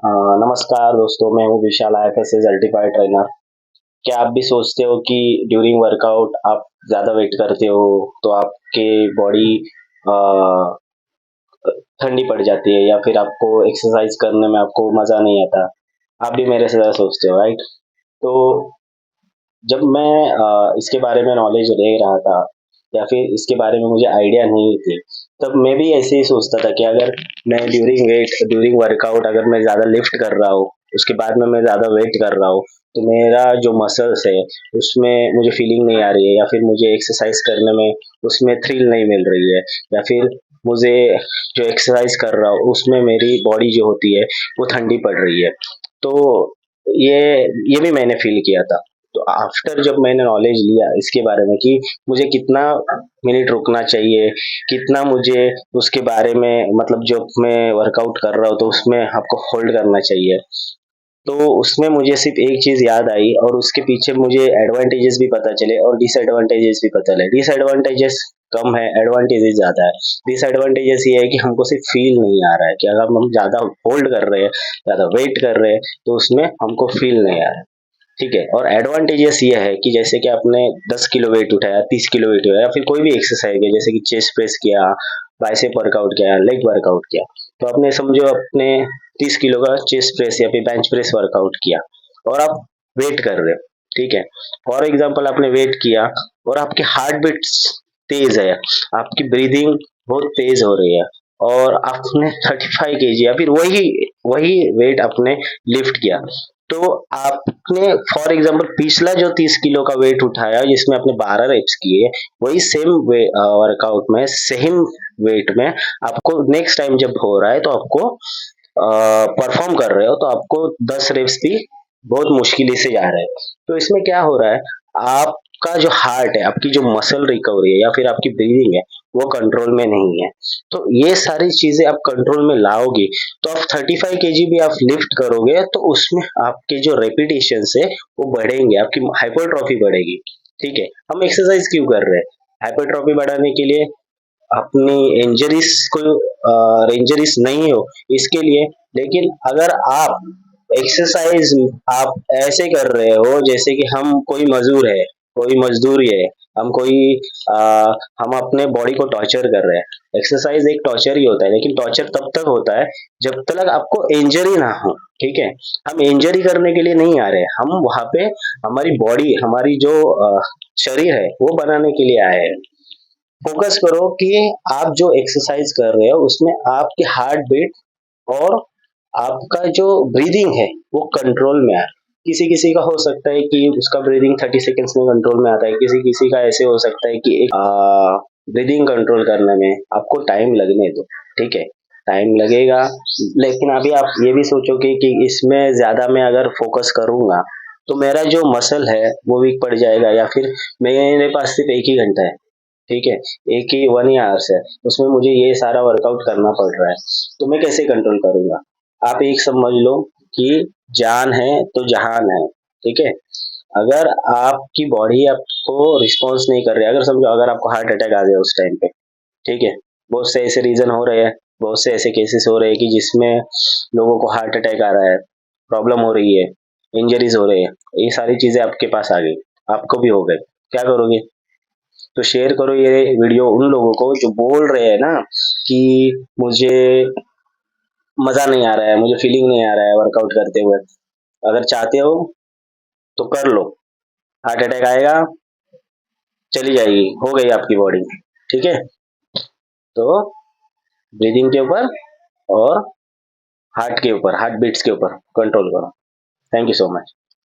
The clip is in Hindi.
नमस्कार दोस्तों, मैं हूँ विशाल आईएफएससी सर्टिफाइड ट्रेनर। क्या आप भी सोचते हो कि ड्यूरिंग वर्कआउट आप ज़्यादा वेट करते हो तो आपके बॉडी ठंडी पड़ जाती है या फिर आपको एक्सरसाइज करने में आपको मज़ा नहीं आता? आप भी मेरे से ज़्यादा सोचते हो, राइट? तो जब मैं इसके बारे में नॉलेज ले रहा था या फिर इसके बारे में मुझे आइडिया नहीं थी, तब मैं भी ऐसे ही सोचता था कि अगर मैं ड्यूरिंग वर्कआउट अगर मैं ज़्यादा लिफ्ट कर रहा हूँ, उसके बाद में मैं ज़्यादा वेट कर रहा हूँ, तो मेरा जो मसल्स है उसमें मुझे फीलिंग नहीं आ रही है या फिर मुझे एक्सरसाइज करने में उसमें थ्रिल नहीं मिल रही है या फिर मुझे जो एक्सरसाइज कर रहा हूँ उसमें मेरी बॉडी जो होती है वो ठंडी पड़ रही है। तो ये ये भी मैंने फील किया था। तो आफ्टर जब मैंने नॉलेज लिया इसके बारे में कि मुझे कितना मिनट रुकना चाहिए, कितना मुझे उसके बारे में मतलब जब मैं वर्कआउट कर रहा हूँ तो उसमें आपको होल्ड करना चाहिए। तो उसमें मुझे सिर्फ एक चीज़ याद आई और उसके पीछे मुझे एडवांटेजेस भी पता चले और डिसएडवांटेजेस भी पता चले। डिसएडवांटेजेस कम है, एडवांटेजेस ज़्यादा है। डिसएडवांटेजेस ये है कि हमको सिर्फ फील नहीं आ रहा है कि अगर हम ज़्यादा होल्ड कर रहे हैं, ज़्यादा वेट कर रहे हैं, तो उसमें हमको फील नहीं आ रहा है। ठीक है, और एडवांटेजेस ये है कि जैसे कि आपने 10 किलो वेट उठाया, 30 किलो वेट उठाया या फिर कोई भी एक्सरसाइज है जैसे कि चेस्ट प्रेस किया, बाइसेप वर्कआउट किया, लेग वर्कआउट किया, तो आपने समझो अपने 30 किलो का चेस्ट प्रेस या फिर बेंच प्रेस वर्कआउट किया और आप वेट कर रहे हो, ठीक है। फॉर एग्जाम्पल आपने वेट किया और आपकी हार्ट बीट तेज है, आपकी ब्रीदिंग बहुत तेज हो रही है और आपने 35 केजी या फिर वही वही वेट आपने लिफ्ट किया, तो आपने फॉर एग्जांपल पिछला जो 30 किलो का वेट उठाया जिसमें आपने 12 रेप्स किए, वही सेम वर्कआउट में सेम वेट में आपको नेक्स्ट टाइम जब हो रहा है तो आपको परफॉर्म कर रहे हो तो आपको 10 रेप्स भी बहुत मुश्किल से जा रहे हैं। तो इसमें क्या हो रहा है, आपका जो हार्ट है, आपकी जो मसल रिकवरी है या फिर आपकी ब्रीदिंग है, वो कंट्रोल में नहीं है। तो ये सारी चीजें आप कंट्रोल में लाओगे तो आप 35 केजी भी आप लिफ्ट करोगे तो उसमें आपके जो रेपिटेशन है वो बढ़ेंगे, आपकी हाइपरट्रॉफी बढ़ेगी। ठीक है, हम एक्सरसाइज क्यों कर रहे हैं? हाइपरट्रॉफी बढ़ाने के लिए, अपनी इंजरीज को इंजरीज नहीं हो इसके लिए। लेकिन अगर आप एक्सरसाइज आप ऐसे कर रहे हो जैसे कि हम कोई मजदूर है, कोई मजदूरी है, हम कोई आ, हम अपने बॉडी को टॉर्चर कर रहे हैं। एक्सरसाइज एक टॉर्चर ही होता है, लेकिन टॉर्चर तब तक होता है जब तक आपको इंजरी ना हो। ठीक है, हम इंजरी करने के लिए नहीं आ रहे, हम वहां पे हमारी बॉडी, हमारी जो शरीर है वो बनाने के लिए आए हैं। फोकस करो कि आप जो एक्सरसाइज कर रहे हो उसमें आपके हार्ट बीट और आपका जो ब्रीदिंग है वो कंट्रोल में आए। किसी किसी का हो सकता है कि उसका ब्रीदिंग 30 सेकेंड्स में कंट्रोल में आता है, किसी किसी का ऐसे हो सकता है कि ब्रीदिंग कंट्रोल करने में आपको टाइम लगने दो। ठीक है, टाइम लगेगा, लेकिन अभी आप ये भी सोचोगे कि इसमें ज्यादा मैं अगर फोकस करूंगा तो मेरा जो मसल है वो वीक पड़ जाएगा या फिर मेरे पास सिर्फ एक ही घंटा है। ठीक है, एक ही 1 ही आवर्स है, उसमें मुझे ये सारा वर्कआउट करना पड़ रहा है, तो मैं कैसे कंट्रोल करूंगा? आप एक समझ लो कि जान है तो जहान है। ठीक है, अगर आपकी बॉडी आपको रिस्पॉन्स नहीं कर रही, अगर समझो अगर आपको हार्ट अटैक आ गया उस टाइम पे, ठीक है, बहुत से ऐसे रीजन हो रहे हैं, बहुत से ऐसे केसेस हो रहे हैं कि जिसमें लोगों को हार्ट अटैक आ रहा है, प्रॉब्लम हो रही है, इंजरीज हो रही है, ये सारी चीजें आपके पास आ गई, आपको भी हो गए, क्या करोगे? तो शेयर करो ये वीडियो उन लोगों को जो बोल रहे हैं ना कि मुझे मजा नहीं आ रहा है, मुझे फीलिंग नहीं आ रहा है वर्कआउट करते हुए। अगर चाहते हो तो कर लो, हार्ट अटैक आएगा, चली जाएगी, हो गई आपकी बॉडी। ठीक है, तो ब्रीदिंग के ऊपर और हार्ट के ऊपर, हार्ट बीट्स के ऊपर कंट्रोल करो। Thank you so much.